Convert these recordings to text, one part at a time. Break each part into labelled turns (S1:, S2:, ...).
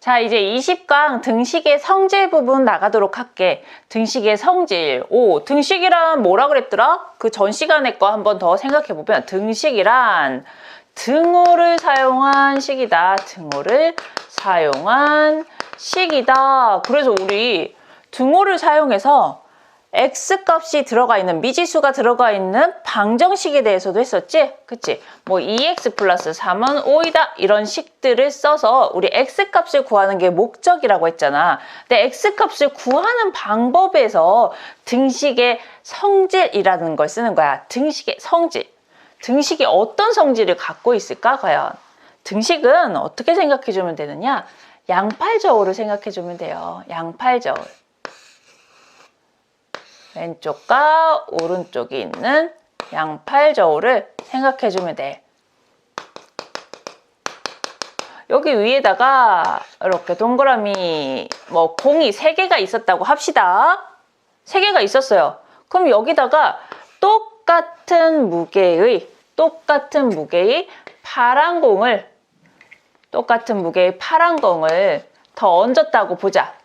S1: 자, 이제 20강 등식의 성질 부분 나가도록 할게. 등식의 성질. 등식이란 뭐라 그랬더라? 그 전 시간에 거 한 번 더 생각해보면 등식이란 등호를 사용한 식이다. 등호를 사용한 식이다. 그래서 우리 등호를 사용해서 x값이 들어가 있는, 미지수가 들어가 있는 방정식에 대해서도 했었지? 그치? 뭐 2x 플러스 3은 5이다 이런 식들을 써서 우리 x값을 구하는 게 목적이라고 했잖아. 근데 x값을 구하는 방법에서 등식의 성질이라는 걸 쓰는 거야. 등식의 성질. 등식이 어떤 성질을 갖고 있을까 과연? 등식은 어떻게 생각해주면 되느냐? 양팔저울을 생각해주면 돼요. 양팔저울. 왼쪽과 오른쪽이 있는 양팔저울을 생각해주면 돼. 여기 위에다가 이렇게 동그라미 뭐 공이 3개가 있었다고 합시다. 3개가 있었어요. 그럼 여기다가 똑같은 무게의 파란 공을 더 얹었다고 보자.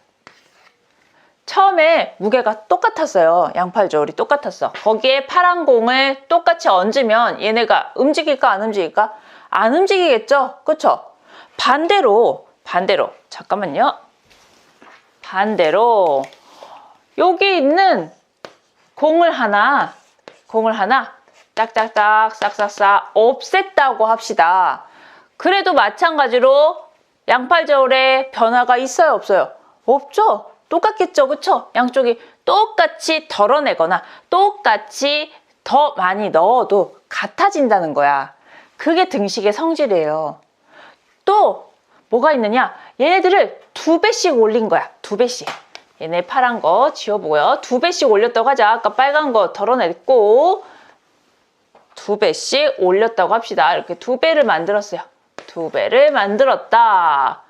S1: 처음에 무게가 똑같았어요. 양팔저울이 똑같았어. 거기에 파란 공을 똑같이 얹으면 얘네가 움직일까 안 움직일까? 안 움직이겠죠? 그쵸? 반대로 잠깐만요. 반대로 여기 있는 공을 하나 딱딱딱 싹싹싹 없앴다고 합시다. 그래도 마찬가지로 양팔저울에 변화가 있어요? 없어요? 없죠? 똑같겠죠? 그쵸? 양쪽이 똑같이 덜어내거나 똑같이 더 많이 넣어도 같아진다는 거야. 그게 등식의 성질이에요. 또 뭐가 있느냐? 얘네들을 2배씩 올린 거야. 2배씩. 얘네 파란 거 지워보고요. 2배씩 올렸다고 하자. 아까 빨간 거 덜어냈고 2배씩 올렸다고 합시다. 이렇게 2배를 만들었어요. 2배를 만들었다.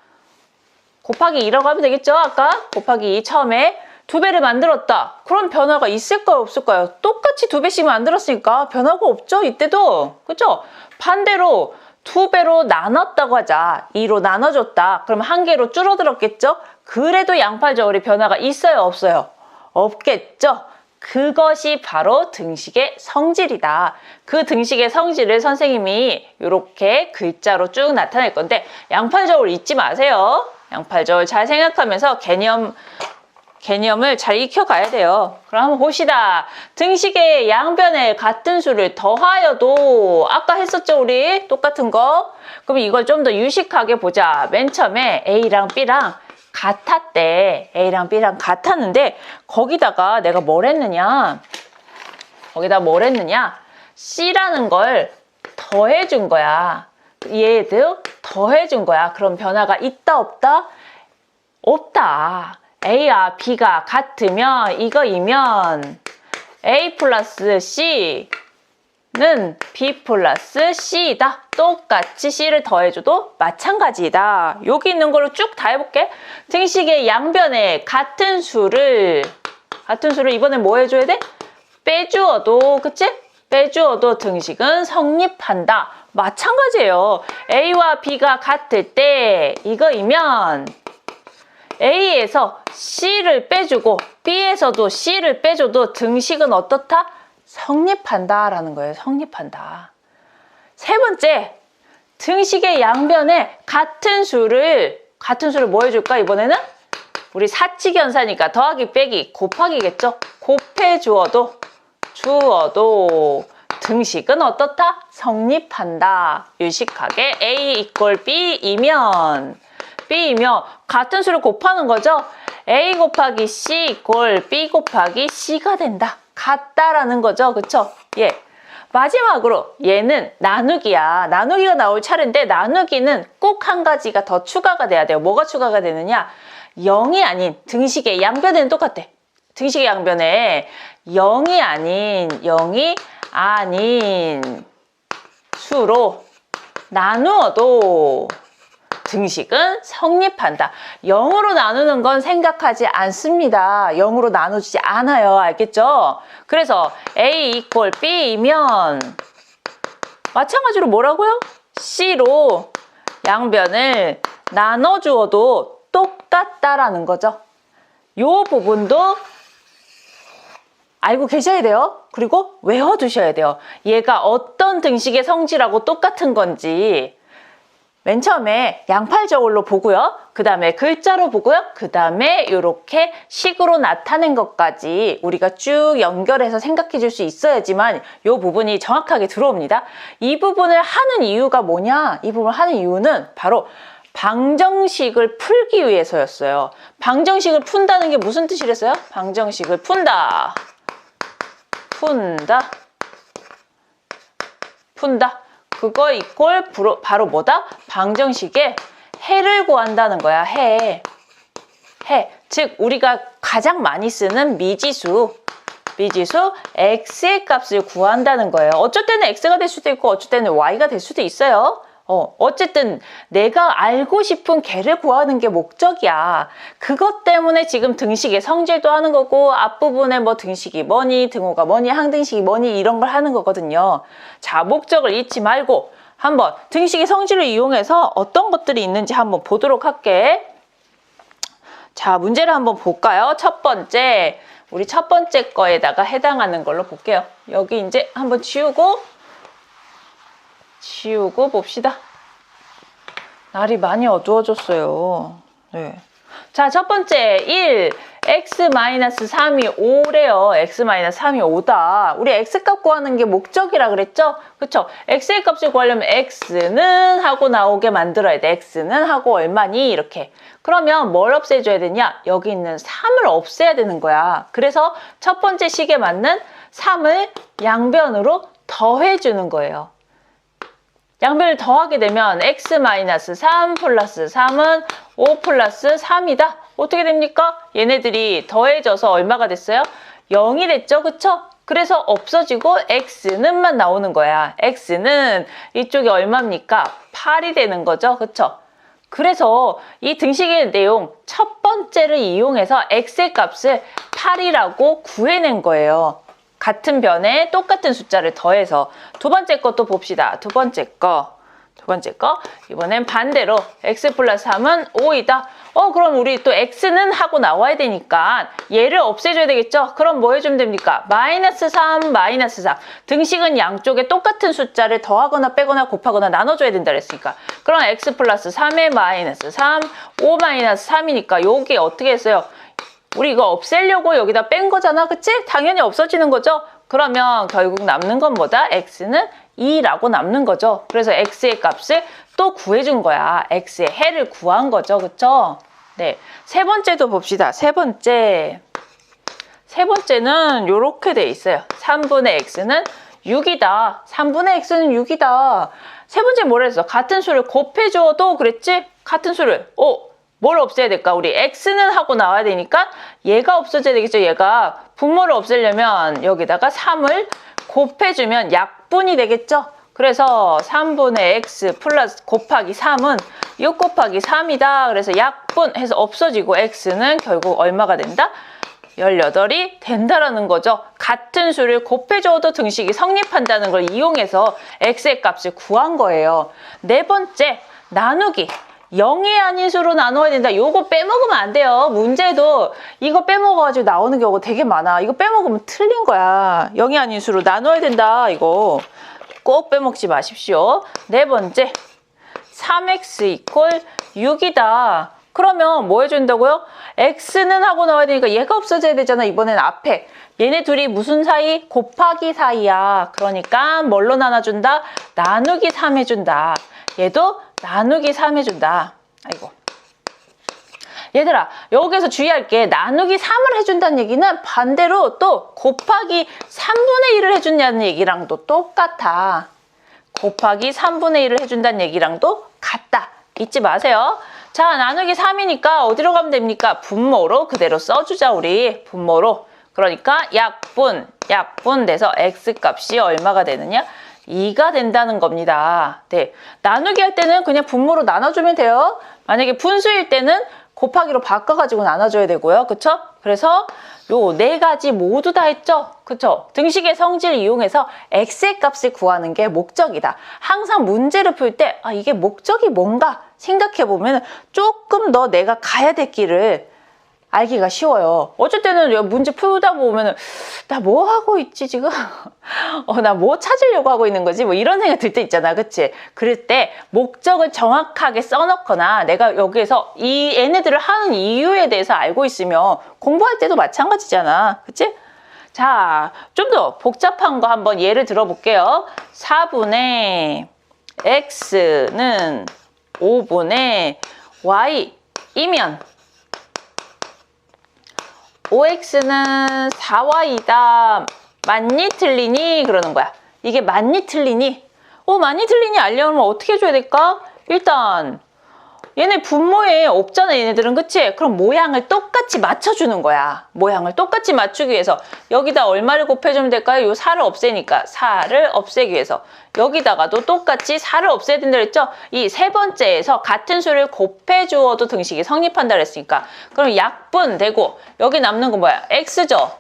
S1: 곱하기 2라고 하면 되겠죠? 아까 곱하기 2 처음에 2배를 만들었다. 그럼 변화가 있을까요? 없을까요? 똑같이 2배씩 만들었으니까 변화가 없죠? 이때도. 그죠? 반대로 2배로 나눴다고 하자. 2로 나눠줬다. 그럼 1개로 줄어들었겠죠? 그래도 양팔저울이 변화가 있어요? 없어요? 없겠죠? 그것이 바로 등식의 성질이다. 그 등식의 성질을 선생님이 이렇게 글자로 쭉 나타낼 건데 양팔저울 잊지 마세요. 양팔저울 잘 생각하면서 개념을 잘 익혀가야 돼요. 그럼 한번 봅시다. 등식의 양변에 같은 수를 더하여도 아까 했었죠 우리? 똑같은 거. 그럼 이걸 좀 더 유식하게 보자. 맨 처음에 A랑 B랑 같았대. A랑 B랑 같았는데 거기다가 내가 뭘 했느냐? C라는 걸 더해준 거야. 얘도 더해준 거야. 그럼 변화가 있다 없다? 없다. A와 B가 같으면 이거이면 A 플러스 C는 B 플러스 C이다. 똑같이 C를 더해줘도 마찬가지이다. 여기 있는 거로 쭉 다 해볼게. 등식의 양변에 같은 수를 이번엔 뭐 해줘야 돼? 빼주어도, 그치? 빼주어도 등식은 성립한다. 마찬가지예요. A와 B가 같을 때 이거이면 A에서 C를 빼주고 B에서도 C를 빼줘도 등식은 어떻다? 성립한다 라는 거예요. 성립한다. 세 번째, 등식의 양변에 같은 수를 뭐 해줄까 이번에는? 우리 사칙연사니까 더하기 빼기 곱하기겠죠? 곱해주어도 등식은 어떻다? 성립한다. 유식하게 A 이퀄 B이면 같은 수를 곱하는 거죠? A 곱하기 C 이퀄 B 곱하기 C가 된다. 같다라는 거죠. 그쵸? 예. 마지막으로 얘는 나누기야. 나누기가 나올 차례인데 나누기는 꼭 한 가지가 더 추가가 돼야 돼요. 뭐가 추가가 되느냐? 0이 아닌 등식의 양변에는 똑같아. 등식의 양변에 0이 아닌 수로 나누어도 등식은 성립한다. 0으로 나누는 건 생각하지 않습니다. 0으로 나누지 않아요. 알겠죠? 그래서 A 이퀄 B이면 마찬가지로 뭐라고요? C로 양변을 나눠주어도 똑같다라는 거죠. 요 부분도 알고 계셔야 돼요. 그리고 외워두셔야 돼요. 얘가 어떤 등식의 성질하고 똑같은 건지 맨 처음에 양팔 저울로 보고요. 그 다음에 글자로 보고요. 그 다음에 이렇게 식으로 나타낸 것까지 우리가 쭉 연결해서 생각해 줄 수 있어야지만 이 부분이 정확하게 들어옵니다. 이 부분을 하는 이유가 뭐냐? 이 부분을 하는 이유는 바로 방정식을 풀기 위해서였어요. 방정식을 푼다는 게 무슨 뜻이랬어요? 방정식을 푼다. 푼다. 그거 이꼴 바로 뭐다? 방정식의 해를 구한다는 거야. 해. 즉 우리가 가장 많이 쓰는 미지수 x의 값을 구한다는 거예요. 어쩔 때는 x가 될 수도 있고 어쩔 때는 y가 될 수도 있어요. 어쨌든 내가 알고 싶은 걔를 구하는 게 목적이야. 그것 때문에 지금 등식의 성질도 하는 거고 앞부분에 뭐 등식이 뭐니, 등호가 뭐니, 항등식이 뭐니 이런 걸 하는 거거든요. 자, 목적을 잊지 말고 한번 등식의 성질을 이용해서 어떤 것들이 있는지 한번 보도록 할게. 자, 문제를 한번 볼까요? 첫 번째, 우리 첫 번째 거에다가 해당하는 걸로 볼게요. 여기 이제 한번 지우고 봅시다. 날이 많이 어두워졌어요. 네. 자, 첫 번째 1, x-3이 5래요. x-3이 5다. 우리 x값 구하는 게 목적이라 그랬죠? 그쵸? x의 값을 구하려면 x는 하고 나오게 만들어야 돼. x는 하고 얼마니? 이렇게. 그러면 뭘 없애줘야 되냐? 여기 있는 3을 없애야 되는 거야. 그래서 첫 번째 식에 맞는 3을 양변으로 더해주는 거예요. 양변을 더하게 되면 x-3 플러스 3은 5 플러스 3이다. 어떻게 됩니까? 얘네들이 더해져서 얼마가 됐어요? 0이 됐죠? 그쵸? 그래서 없어지고 x는만 나오는 거야. x는 이쪽이 얼마입니까? 8이 되는 거죠? 그쵸? 그래서 이 등식의 내용 첫 번째를 이용해서 x의 값을 8이라고 구해낸 거예요. 같은 변에 똑같은 숫자를 더해서. 두 번째 것도 봅시다. 두 번째 거. 이번엔 반대로 x 플러스 3은 5이다. 그럼 우리 또 x는 하고 나와야 되니까 얘를 없애줘야 되겠죠? 그럼 뭐 해주면 됩니까? 마이너스 3. 등식은 양쪽에 똑같은 숫자를 더하거나 빼거나 곱하거나 나눠줘야 된다 그랬으니까. 그럼 x 플러스 3에 마이너스 3, 5 마이너스 3이니까 여기 어떻게 했어요? 우리 이거 없애려고 여기다 뺀 거잖아. 그치? 당연히 없어지는 거죠? 그러면 결국 남는 건 뭐다? x는 2라고 남는 거죠. 그래서 x의 값을 또 구해준 거야. x의 해를 구한 거죠. 그쵸? 네. 세 번째도 봅시다. 세 번째는 이렇게 돼 있어요. 3분의 x는 6이다. 3분의 x는 6이다. 세 번째 뭐라 했어? 같은 수를 곱해줘도 그랬지? 같은 수를. 뭘 없애야 될까? 우리 x는 하고 나와야 되니까 얘가 없어져야 되겠죠? 얘가 분모를 없애려면 여기다가 3을 곱해주면 약분이 되겠죠? 그래서 3분의 x 플러스 곱하기 3은 6 곱하기 3이다. 그래서 약분해서 없어지고 x는 결국 얼마가 된다? 18이 된다라는 거죠. 같은 수를 곱해줘도 등식이 성립한다는 걸 이용해서 x의 값을 구한 거예요. 네 번째, 나누기. 0이 아닌 수로 나눠야 된다. 요거 빼먹으면 안 돼요. 문제도 이거 빼먹어가지고 나오는 경우가 되게 많아. 이거 빼먹으면 틀린 거야. 0이 아닌 수로 나눠야 된다. 이거 꼭 빼먹지 마십시오. 네 번째, 3x 이퀄 6이다. 그러면 뭐 해준다고요? x는 하고 나와야 되니까 얘가 없어져야 되잖아. 이번엔 앞에. 얘네 둘이 무슨 사이? 곱하기 사이야. 그러니까 뭘로 나눠준다? 나누기 3 해준다. 얘도 나누기 3 해준다. 아이고. 얘들아, 여기서 주의할 게 나누기 3을 해준다는 얘기는 반대로 또 곱하기 3분의 1을 해준다는 얘기랑도 똑같아. 곱하기 3분의 1을 해준다는 얘기랑도 같다. 잊지 마세요. 자, 나누기 3이니까 어디로 가면 됩니까? 분모로 그대로 써주자, 우리. 분모로. 그러니까 약분 돼서 x값이 얼마가 되느냐? 2가 된다는 겁니다. 네, 나누기 할 때는 그냥 분모로 나눠주면 돼요. 만약에 분수일 때는 곱하기로 바꿔가지고 나눠줘야 되고요. 그쵸? 그래서 요 네 가지 모두 다 했죠? 그쵸? 등식의 성질을 이용해서 x의 값을 구하는 게 목적이다. 항상 문제를 풀 때 이게 목적이 뭔가 생각해보면 조금 더 내가 가야 될 길을 알기가 쉬워요. 어쩔 때는 문제 풀다 보면 나 뭐 하고 있지 지금? 나 뭐 찾으려고 하고 있는 거지? 뭐 이런 생각 들 때 있잖아. 그치? 그럴 때 목적을 정확하게 써놓거나 내가 여기에서 이 얘네들을 하는 이유에 대해서 알고 있으면 공부할 때도 마찬가지잖아. 그치? 자, 좀 더 복잡한 거 한번 예를 들어볼게요. 4분의 x는 5분의 y이면 5x는 4y이다. 맞니 틀리니? 그러는 거야. 이게 맞니 틀리니? 맞니 틀리니 알려면 어떻게 해줘야 될까? 일단 얘네 분모에 없잖아 얘네들은. 그치? 그럼 모양을 똑같이 맞춰주는 거야. 모양을 똑같이 맞추기 위해서 여기다 얼마를 곱해주면 될까요? 요 4를 없애니까 4를 없애기 위해서 여기다가도 똑같이 4를 없애야 된다 그랬죠? 이 세 번째에서 같은 수를 곱해주어도 등식이 성립한다 그랬으니까 그럼 약분 되고 여기 남는 건 뭐야? x죠?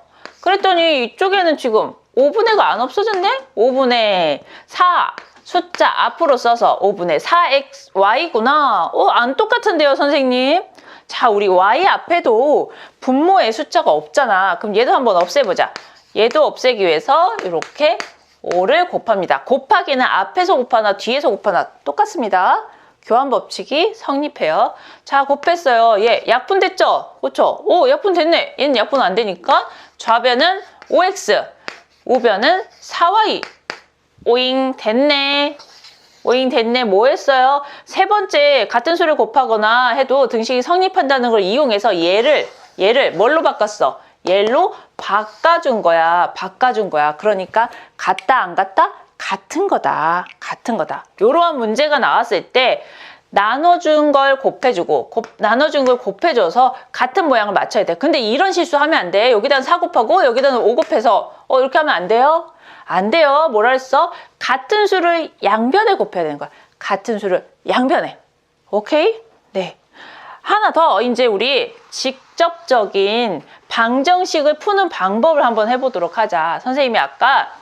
S1: 그랬더니 이쪽에는 지금 5분의가 안 없어졌네? 5분의 4 숫자 앞으로 써서 5분의 4xy구나. 안 똑같은데요, 선생님? 자, 우리 y 앞에도 분모에 숫자가 없잖아. 그럼 얘도 한번 없애보자. 얘도 없애기 위해서 이렇게 5를 곱합니다. 곱하기는 앞에서 곱하나 뒤에서 곱하나 똑같습니다. 교환 법칙이 성립해요. 자, 곱했어요. 얘 약분 됐죠? 그렇죠? 약분 됐네. 얘는 약분 안 되니까 좌변은 5x, 우변은 4y. 오잉 됐네. 오잉 됐네. 뭐 했어요? 세 번째 같은 수를 곱하거나 해도 등식이 성립한다는 걸 이용해서 얘를 뭘로 바꿨어? 얘로 바꿔준 거야. 바꿔준 거야. 그러니까 같다 안 같다? 같은 거다. 같은 거다. 이러한 문제가 나왔을 때 나눠준 걸 곱해주고 나눠준 걸 곱해줘서 같은 모양을 맞춰야 돼. 근데 이런 실수하면 안 돼. 여기다는 4 곱하고 여기다는 5 곱해서 이렇게 하면 안 돼요. 안 돼요. 뭐라 했어? 같은 수를 양변에 곱해야 되는 거야. 같은 수를 양변에. 오케이? 네. 하나 더 이제 우리 직접적인 방정식을 푸는 방법을 한번 해보도록 하자. 선생님이 아까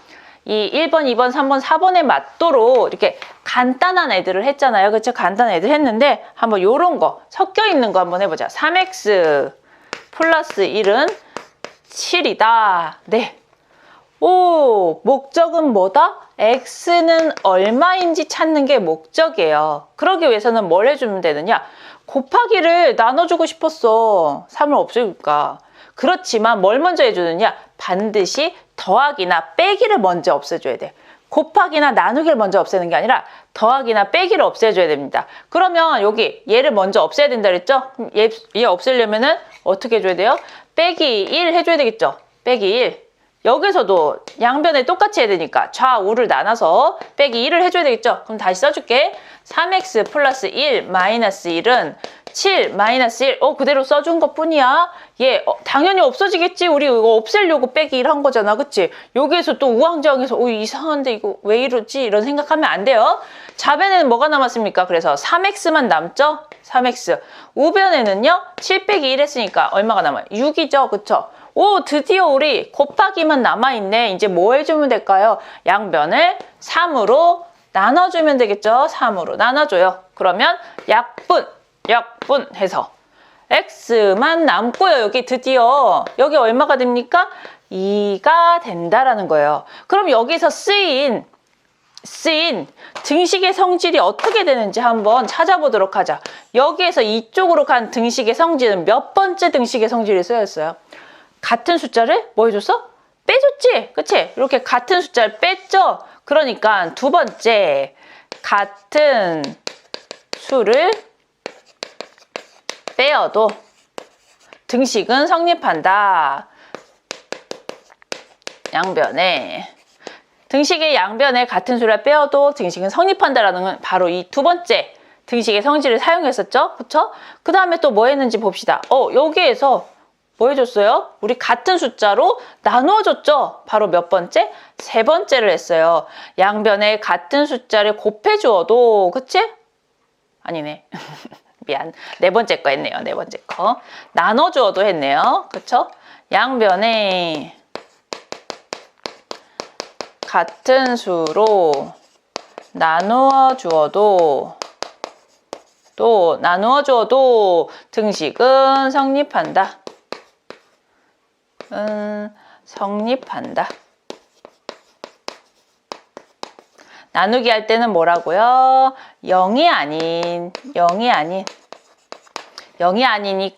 S1: 이 1번, 2번, 3번, 4번에 맞도록 이렇게 간단한 애들을 했잖아요. 그렇죠? 간단한 애들 했는데 한번 요런 거 섞여 있는 거 한번 해보자. 3x 플러스 1은 7이다. 네. 목적은 뭐다? x는 얼마인지 찾는 게 목적이에요. 그러기 위해서는 뭘 해주면 되느냐? 곱하기를 나눠주고 싶었어. 3을 없애니까. 그렇지만 뭘 먼저 해주느냐? 반드시 더하기나 빼기를 먼저 없애줘야 돼. 곱하기나 나누기를 먼저 없애는 게 아니라 더하기나 빼기를 없애줘야 됩니다. 그러면 여기 얘를 먼저 없애야 된다 그랬죠? 얘 없애려면은 어떻게 해줘야 돼요? 빼기 1 해줘야 되겠죠? 빼기 1. 여기서도 양변에 똑같이 해야 되니까 좌우를 나눠서 빼기 1을 해줘야 되겠죠? 그럼 다시 써줄게. 3x 플러스 1 마이너스 1은 7 마이너스 1. 그대로 써준 것 뿐이야. 얘 당연히 없어지겠지. 우리 이거 없애려고 빼기 1 한 거잖아. 그치? 여기에서 또 우왕좌왕해서 이상한데 이거 왜 이러지? 이런 생각하면 안 돼요. 좌변에는 뭐가 남았습니까? 그래서 3x만 남죠? 3x. 우변에는요? 7 빼기 1 했으니까 얼마가 남아요? 6이죠? 그쵸? 드디어 우리 곱하기만 남아있네. 이제 뭐 해주면 될까요? 양변을 3으로 나눠주면 되겠죠? 3으로 나눠줘요. 그러면 약분 해서 x만 남고요. 여기 드디어 여기 얼마가 됩니까? 2가 된다라는 거예요. 그럼 여기서 쓰인 등식의 성질이 어떻게 되는지 한번 찾아보도록 하자. 여기에서 이쪽으로 간 등식의 성질은 몇 번째 등식의 성질이 쓰였어요? 같은 숫자를 뭐 해줬어? 빼줬지? 그치? 이렇게 같은 숫자를 뺐죠? 그러니까 두 번째 같은 수를 빼어도 등식은 성립한다. 양변에 등식의 양변에 같은 수를 빼어도 등식은 성립한다라는 건 바로 이 두 번째 등식의 성질을 사용했었죠? 그쵸? 그 다음에 또 뭐 했는지 봅시다. 여기에서 뭐 해줬어요? 우리 같은 숫자로 나누어줬죠? 바로 몇 번째? 세 번째를 했어요. 양변에 같은 숫자를 곱해주어도, 그치? 아니네. 미안. 네 번째 거 했네요. 네 번째 거. 나눠주어도 했네요. 그쵸? 양변에 같은 수로 나누어 주어도 또 나누어줘도 등식은 성립한다. 성립한다. 나누기 할 때는 뭐라고요? 0이 아닌이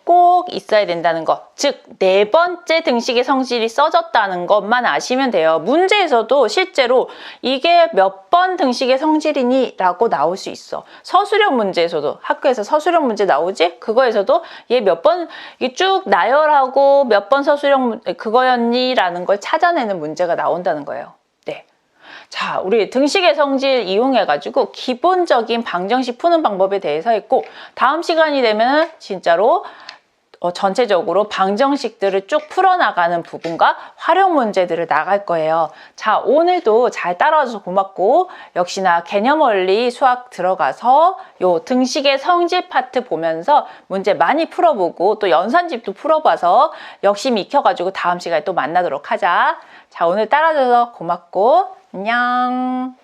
S1: 꼭 있어야 된다는 거. 즉, 네 번째 등식의 성질이 써졌다는 것만 아시면 돼요. 문제에서도 실제로 이게 몇 번 등식의 성질이니? 라고 나올 수 있어. 서술형 문제에서도, 학교에서 서술형 문제 나오지? 그거에서도 얘 몇 번, 이게 쭉 나열하고 몇 번 서술형 그거였니? 라는 걸 찾아내는 문제가 나온다는 거예요. 네. 자, 우리 등식의 성질 이용해가지고 기본적인 방정식 푸는 방법에 대해서 했고, 다음 시간이 되면 진짜로 전체적으로 방정식들을 쭉 풀어나가는 부분과 활용 문제들을 나갈 거예요. 자, 오늘도 잘 따라와줘서 고맙고, 역시나 개념 원리 수학 들어가서 요 등식의 성질 파트 보면서 문제 많이 풀어보고 또 연산집도 풀어봐서 역시 익혀가지고 다음 시간에 또 만나도록 하자. 자, 오늘 따라줘서 고맙고 안녕.